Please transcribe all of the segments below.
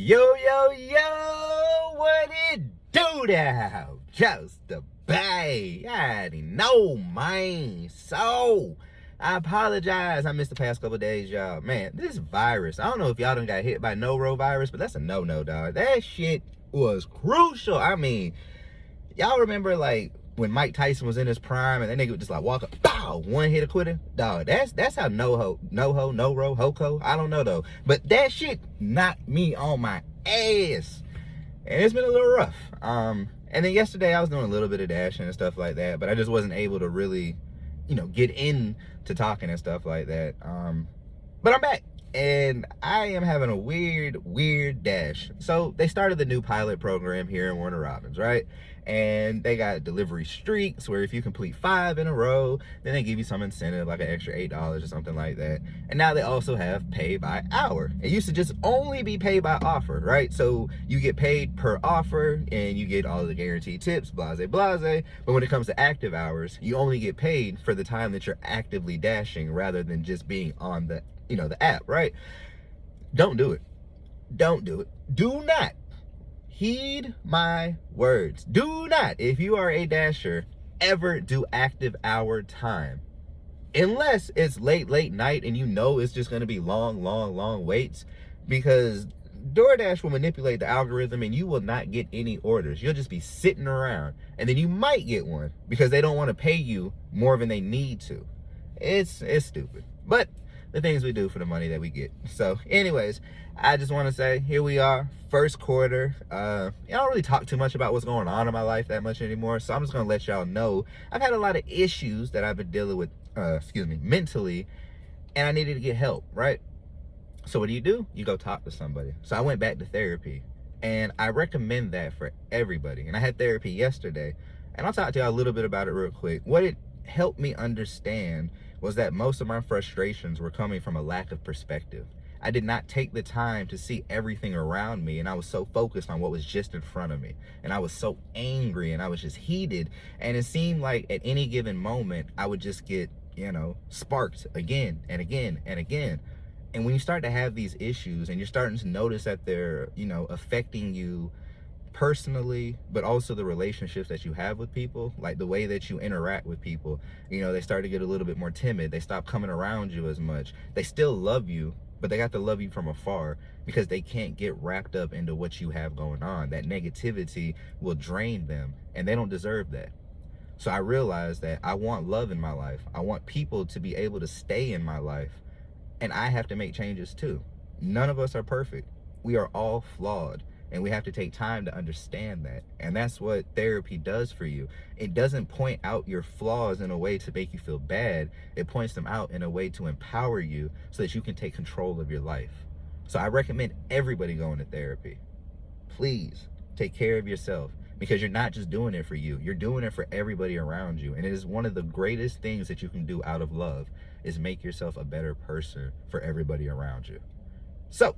Yo, what it do now? Just the bay. I already know, man. So, I apologize. I missed the past couple days, y'all. Man, this virus, I don't know if y'all done got hit by norovirus, but that's a no-no, dog. That shit was crucial. I mean, y'all remember, like, when Mike Tyson was in his prime and that nigga would just like walk up, bow, one hit a quitter? Dog, that's how no-ro, hoko, I don't know though. But that shit knocked me on my ass. And it's been a little rough. And then yesterday I was doing a little bit of dashing and stuff like that, but I just wasn't able to really, get into talking and stuff like that. But I'm back. And I am having a weird dash. So they started the new pilot program here in Warner Robins, right? And they got delivery streaks where if you complete 5 in a row, then they give you some incentive, like an extra $8 or something like that. And now they also have pay by hour. It used to just only be pay by offer, right? So you get paid per offer and you get all the guaranteed tips, blase. But when it comes to active hours, you only get paid for the time that you're actively dashing rather than just being on the the app, right? Don't do it. Do not heed my words. Do not, if you are a dasher, ever do active hour time. Unless it's late night and it's just going to be long waits, because DoorDash will manipulate the algorithm and you will not get any orders. You'll just be sitting around, and then you might get one because they don't want to pay you more than they need to. It's stupid. But the things we do for the money that we get. So anyways, I just want to say, here we are, first quarter. I don't really talk too much about what's going on in my life that much anymore. So I'm just going to let y'all know I've had a lot of issues that I've been dealing with, mentally, and I needed to get help, right? So what do? You go talk to somebody. So I went back to therapy, and I recommend that for everybody. And I had therapy yesterday, and I'll talk to y'all a little bit about it real quick. What it helped me understand was that most of my frustrations were coming from a lack of perspective. I did not take the time to see everything around me, and I was so focused on what was just in front of me. And I was so angry, and I was just heated, and it seemed like at any given moment, I would just get, sparked again and again and again. And when you start to have these issues and you're starting to notice that they're, affecting you personally, but also the relationships that you have with people, like the way that you interact with people, they start to get a little bit more timid. They stop coming around you as much. They still love you, but they got to love you from afar because they can't get wrapped up into what you have going on. That negativity will drain them, and they don't deserve that. So I realized that I want love in my life. I want people to be able to stay in my life, and I have to make changes too. None of us are perfect. We are all flawed. And we have to take time to understand that. And that's what therapy does for you. It doesn't point out your flaws in a way to make you feel bad. It points them out in a way to empower you so that you can take control of your life. So I recommend everybody going to therapy. Please take care of yourself, because you're not just doing it for you. You're doing it for everybody around you. And it is one of the greatest things that you can do out of love, is make yourself a better person for everybody around you. So,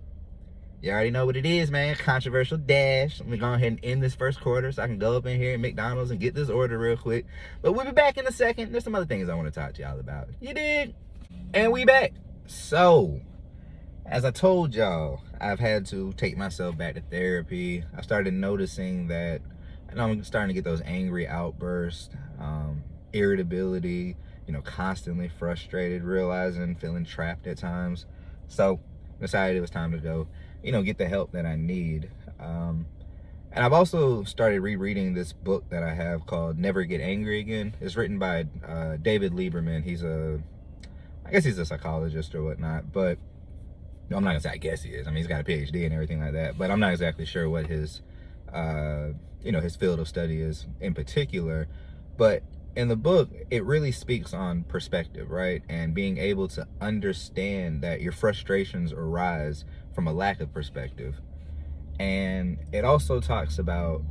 you already know what it is, man. Controversial dash. Let me go ahead and end this first quarter so I can go up in here at McDonald's and get this order real quick. But we'll be back in a second. There's some other things I want to talk to y'all about. You dig? And we back. So, as I told y'all, I've had to take myself back to therapy. I started noticing that I'm starting to get those angry outbursts, irritability, constantly frustrated, feeling trapped at times. So, decided it was time to go get the help that I need. And I've also started rereading this book that I have called Never Get Angry Again. It's written by David Lieberman. I guess he's a psychologist or whatnot, but I'm not gonna say I guess he is. I mean, he's got a PhD and everything like that, but I'm not exactly sure what his field of study is in particular. But in the book, it really speaks on perspective, right? And being able to understand that your frustrations arise from a lack of perspective. And it also talks about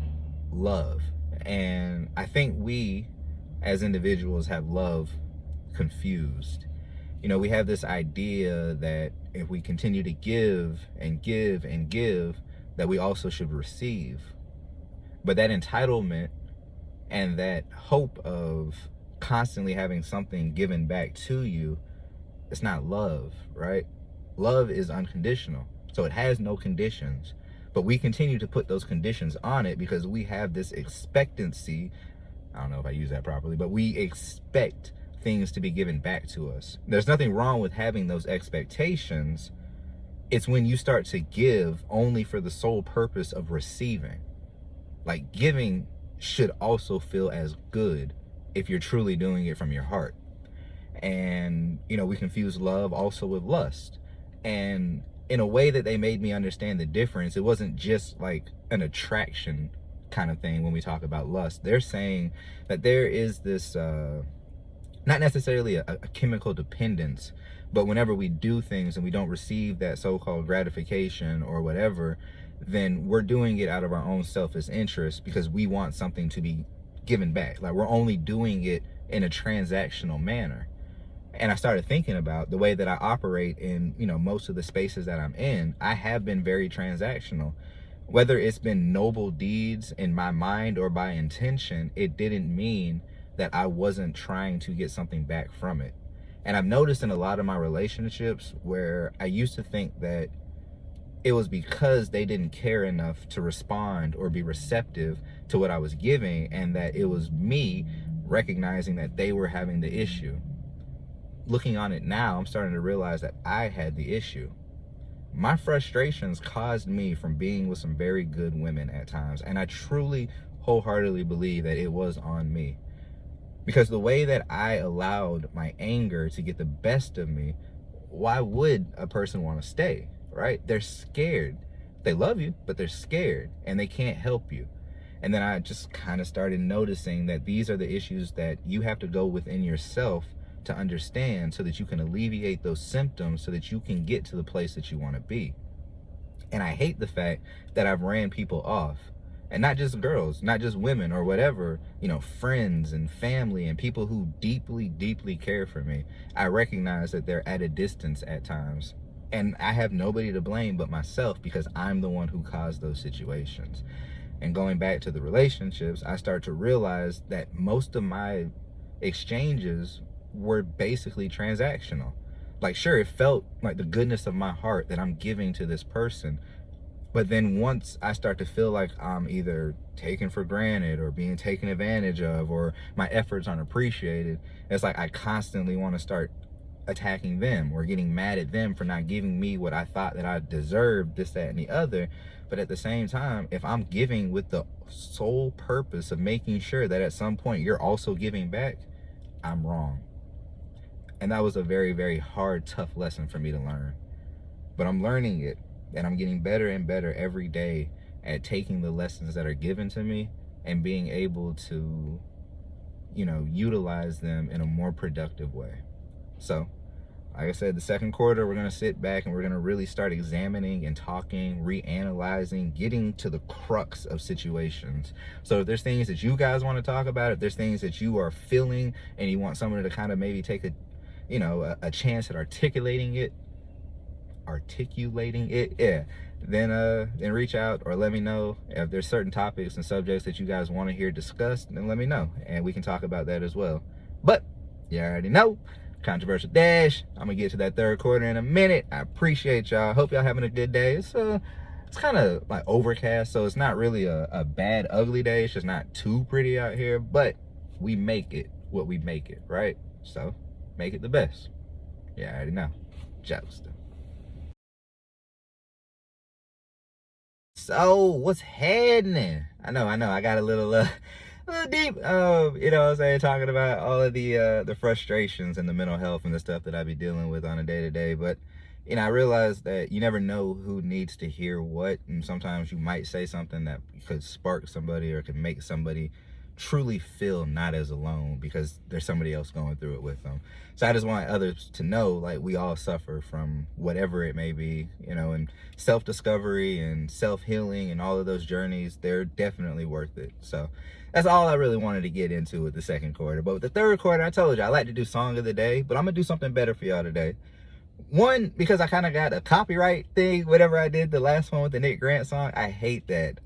love. And I think we as individuals have love confused. We have this idea that if we continue to give and give and give, that we also should receive. But that entitlement and that hope of constantly having something given back to you, it's not love, right? Love is unconditional, so it has no conditions. But we continue to put those conditions on it because we have this expectancy. I don't know if I use that properly, but we expect things to be given back to us. There's nothing wrong with having those expectations. It's when you start to give only for the sole purpose of receiving. Like, giving should also feel as good if you're truly doing it from your heart. And, we confuse love also with lust. And in a way that they made me understand the difference, it wasn't just like an attraction kind of thing when we talk about lust. They're saying that there is this, not necessarily a chemical dependence, but whenever we do things and we don't receive that so-called gratification or whatever, then we're doing it out of our own selfish interest because we want something to be given back. Like, we're only doing it in a transactional manner. And I started thinking about the way that I operate in, most of the spaces that I'm in. I have been very transactional. Whether it's been noble deeds in my mind or by intention, it didn't mean that I wasn't trying to get something back from it. And I've noticed in a lot of my relationships where I used to think that it was because they didn't care enough to respond or be receptive to what I was giving, and that it was me recognizing that they were having the issue. Looking on it now, I'm starting to realize that I had the issue. My frustrations caused me from being with some very good women at times, and I truly, wholeheartedly believe that it was on me. Because the way that I allowed my anger to get the best of me, why would a person want to stay, right? They're scared. They love you, but they're scared, and they can't help you. And then I just kind of started noticing that these are the issues that you have to go within yourself to understand, so that you can alleviate those symptoms, so that you can get to the place that you want to be. And I hate the fact that I've ran people off. And not just girls, not just women or whatever, friends and family and people who deeply, deeply care for me. I recognize that they're at a distance at times. And I have nobody to blame but myself, because I'm the one who caused those situations. And going back to the relationships, I start to realize that most of my exchanges were basically transactional. Like, sure, it felt like the goodness of my heart that I'm giving to this person. But then once I start to feel like I'm either taken for granted or being taken advantage of, or my efforts aren't appreciated, it's like I constantly want to start attacking them or getting mad at them for not giving me what I thought that I deserved, this, that, and the other. But at the same time, if I'm giving with the sole purpose of making sure that at some point you're also giving back, I'm wrong. And that was a very, very hard, tough lesson for me to learn. But I'm learning it, and I'm getting better and better every day at taking the lessons that are given to me and being able to, utilize them in a more productive way. So, like I said, the second quarter, we're going to sit back and we're going to really start examining and talking, reanalyzing, getting to the crux of situations. So if there's things that you guys want to talk about, if there's things that you are feeling and you want someone to kind of maybe take a chance at articulating it, yeah, then reach out or let me know. If there's certain topics and subjects that you guys want to hear discussed, then let me know and we can talk about that as well. But you already know, controversial dash. I'm gonna get to that third quarter in a minute. I appreciate y'all. Hope y'all having a good day. It's kind of like overcast, so it's not really a bad, ugly day. It's just not too pretty out here, but we make it what we make it, right? So make it the best. Yeah, I already know. Jousting. So what's happening? I know. I got a little deep. You know what I'm saying, talking about all of the frustrations and the mental health and the stuff that I be dealing with on a day-to-day. But I realize that you never know who needs to hear what, and sometimes you might say something that could spark somebody or could make somebody truly feel not as alone because there's somebody else going through it with them. So I just want others to know, like, we all suffer from whatever it may be, and self-discovery and self-healing and all of those journeys, they're definitely worth it. So that's all I really wanted to get into with the second quarter. But with the third quarter, I told you I like to do song of the day, but I'm gonna do something better for y'all today. One, because I kind of got a copyright thing, whatever I did the last one with the Nick Grant song. I hate that.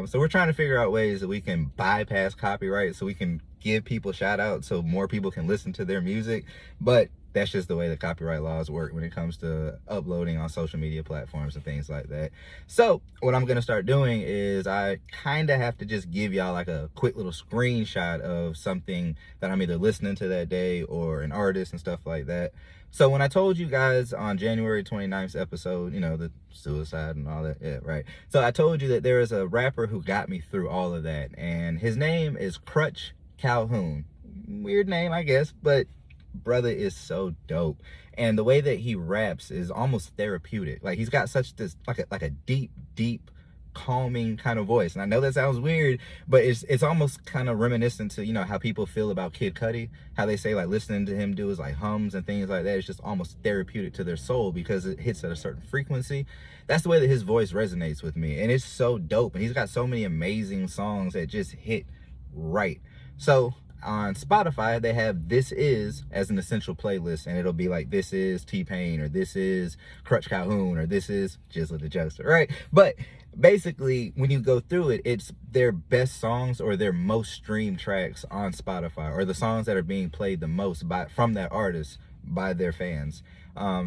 So we're trying to figure out ways that we can bypass copyright so we can give people shout outs so more people can listen to their music. But that's just the way the copyright laws work when it comes to uploading on social media platforms and things like that. So what I'm gonna start doing is I kind of have to just give y'all like a quick little screenshot of something that I'm either listening to that day or an artist and stuff like that. So when I told you guys on January 29th episode, you know, the suicide and all that, yeah, right. So I told you that there is a rapper who got me through all of that, and his name is Crutch Calhoun. Weird name, I guess, but brother is so dope. And the way that he raps is almost therapeutic. Like, he's got such this like a deep calming kind of voice. And I know that sounds weird, but it's almost kind of reminiscent to, you know, how people feel about Kid Cudi, how they say like listening to him do his like hums and things like that. It's just almost therapeutic to their soul because it hits at a certain frequency. That's the way that his voice resonates with me, and it's so dope. And he's got so many amazing songs that just hit right. So on Spotify, they have This Is as an essential playlist, and it'll be like This Is T-Pain, or This Is Crutch Calhoun, or This Is Jizzle the Jokester, right? But basically, when you go through it, it's their best songs or their most streamed tracks on Spotify, or the songs that are being played the most from that artist by their fans.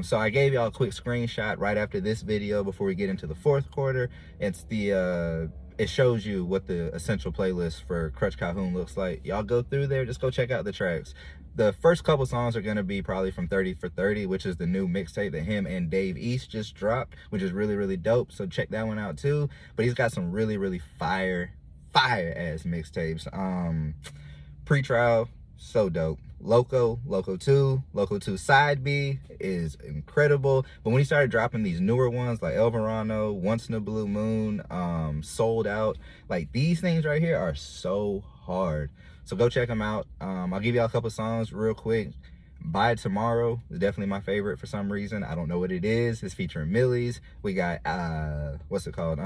So I gave y'all a quick screenshot right after this video before we get into the fourth quarter. It's the it shows you what the essential playlist for Crutch Calhoun looks like. Y'all go through there, just go check out the tracks. The first couple songs are gonna be probably from 30 for 30, which is the new mixtape that him and Dave East just dropped, which is really dope. So check that one out too. But he's got some really fire ass mixtapes. Pre-Trial, so dope. Loco 2 Side B is incredible. But when he started dropping these newer ones like El Verano, Once in a Blue Moon, Sold Out, like these things right here are so hard. So go check them out. I'll give y'all a couple songs real quick. By Tomorrow is definitely my favorite for some reason. I don't know what it is. It's featuring Millies. We got what's it called?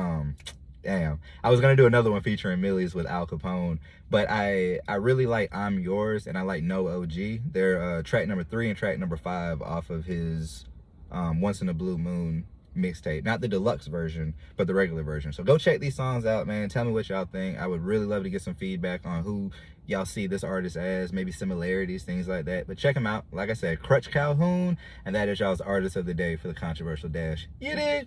Damn, I was gonna do another one featuring Millies with Al Capone, but I really like I'm Yours, and I like No OG. They're track number 3 and track number 5 off of his Once in a Blue Moon mixtape. Not the deluxe version, but the regular version. So go check these songs out, man. Tell me what y'all think. I would really love to get some feedback on who y'all see this artist as, maybe similarities, things like that. But check them out. Like I said, Crutch Calhoun, and that is y'all's artist of the day for the Controversial Dash. You did.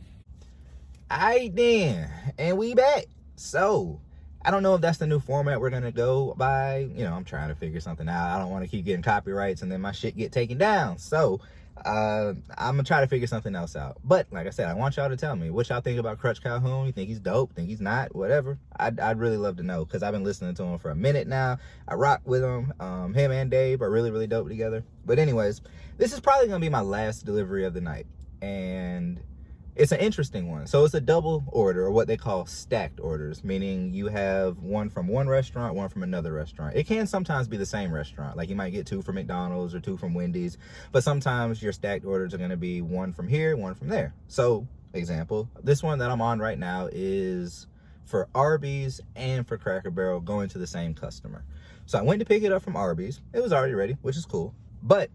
Alright then, and we back. So I don't know if that's the new format we're gonna go by. You know, I'm trying to figure something out. I don't want to keep getting copyrights and then my shit get taken down. So I'm gonna try to figure something else out. But like I said, I want y'all to tell me what y'all think about Crutch Calhoun. You think he's dope? Think he's not? Whatever. I'd really love to know, because I've been listening to him for a minute now. I rock with him. Him and Dave are really dope together. But anyways, this is probably gonna be my last delivery of the night, and it's an interesting one. So it's a double order, or what they call stacked orders, meaning you have one from one restaurant, one from another restaurant. It can sometimes be the same restaurant. Like you might get 2 from McDonald's or 2 from Wendy's, but sometimes your stacked orders are gonna be one from here, one from there. So example, this one that I'm on right now is for Arby's and for Cracker Barrel, going to the same customer. So I went to pick it up from Arby's. It was already ready, which is cool. But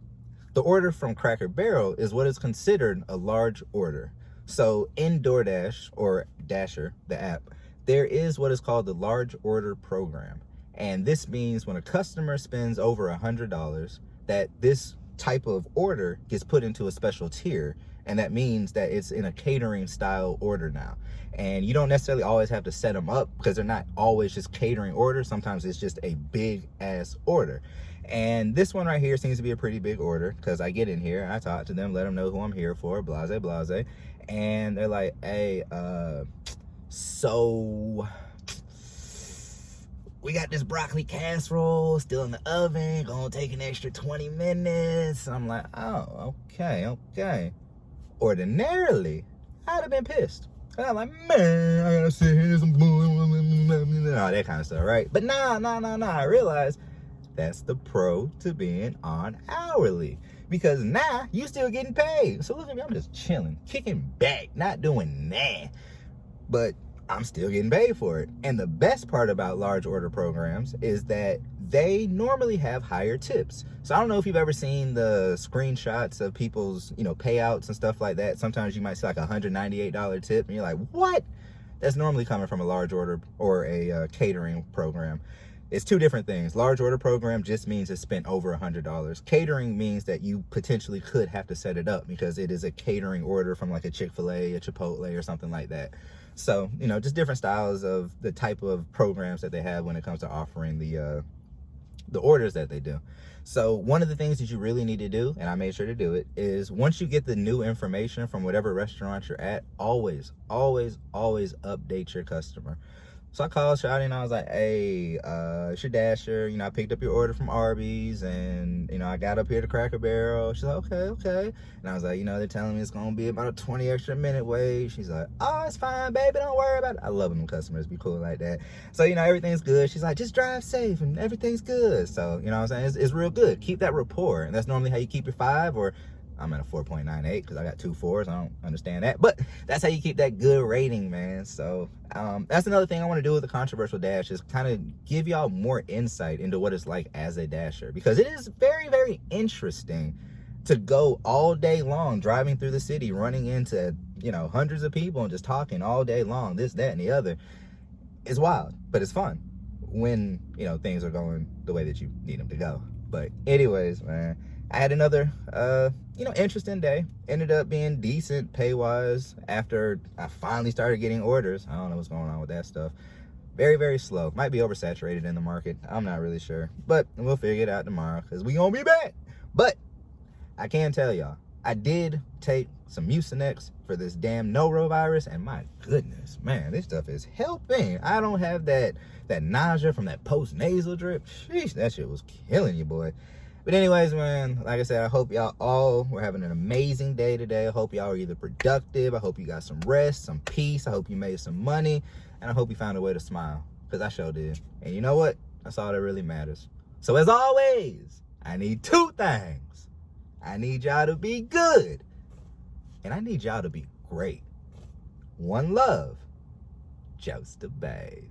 the order from Cracker Barrel is what is considered a large order. So in DoorDash, or Dasher, the app, there is what is called the large order program. And this means when a customer spends over $100, that this type of order gets put into a special tier. And that means that it's in a catering style order now. And you don't necessarily always have to set them up, because they're not always just catering orders. Sometimes it's just a big ass order. And this one right here seems to be a pretty big order, because I get in here, I talk to them, let them know who I'm here for, blase. And they're like, hey, so we got this broccoli casserole still in the oven, gonna take an extra 20 minutes. I'm like, oh, okay. Ordinarily, I'd have been pissed. I'm like, man, I gotta sit here, all that kind of stuff, right? But nah, I realized that's the pro to being on hourly, because now you still getting paid. So look at me, I'm just chilling, kicking back, not doing that, but I'm still getting paid for it. And the best part about large order programs is that they normally have higher tips. So I don't know if you've ever seen the screenshots of people's, payouts and stuff like that. Sometimes you might see like a $198 tip, and you're like, what? That's normally coming from a large order or a catering program. It's two different things. Large order program just means it's spent over $100. Catering means that you potentially could have to set it up because it is a catering order from like a Chick-fil-A, a Chipotle, or something like that. So, just different styles of the type of programs that they have when it comes to offering the orders that they do. So one of the things that you really need to do, and I made sure to do it, is once you get the new information from whatever restaurant you're at, always update your customer. So I called Shawty and I was like, hey, it's your Dasher. I picked up your order from Arby's and, I got up here to Cracker Barrel. She's like, okay. And I was like, they're telling me it's going to be about a 20 extra minute wait. She's like, oh, it's fine, baby. Don't worry about it. I love when customers be cool like that. So, everything's good. She's like, just drive safe and everything's good. So, what I'm saying? It's real good. Keep that rapport. And that's normally how you keep your 5, or I'm at a 4.98 because I got 2 4s. I don't understand that. But that's how you keep that good rating, man. So that's another thing I want to do with the controversial dash, is kind of give y'all more insight into what it's like as a dasher. Because it is very, very interesting to go all day long driving through the city, running into, hundreds of people and just talking all day long, this, that, and the other. It's wild, but it's fun when, things are going the way that you need them to go. But anyways, man, I had another, interesting day. Ended up being decent pay-wise after I finally started getting orders. I don't know what's going on with that stuff. Very, very slow. Might be oversaturated in the market. I'm not really sure. But we'll figure it out tomorrow because we gonna be back. But I can tell y'all, I did take some Mucinex for this damn norovirus, and my goodness, man, this stuff is helping. I don't have that nausea from that post-nasal drip. Sheesh, that shit was killing you, boy. But anyways, man, like I said, I hope y'all all were having an amazing day today. I hope y'all are either productive. I hope you got some rest, some peace. I hope you made some money. And I hope you found a way to smile, because I sure did. And you know what? That's all that really matters. So as always, I need 2 things. I need y'all to be good. And I need y'all to be great. One love, Joe's the Bae.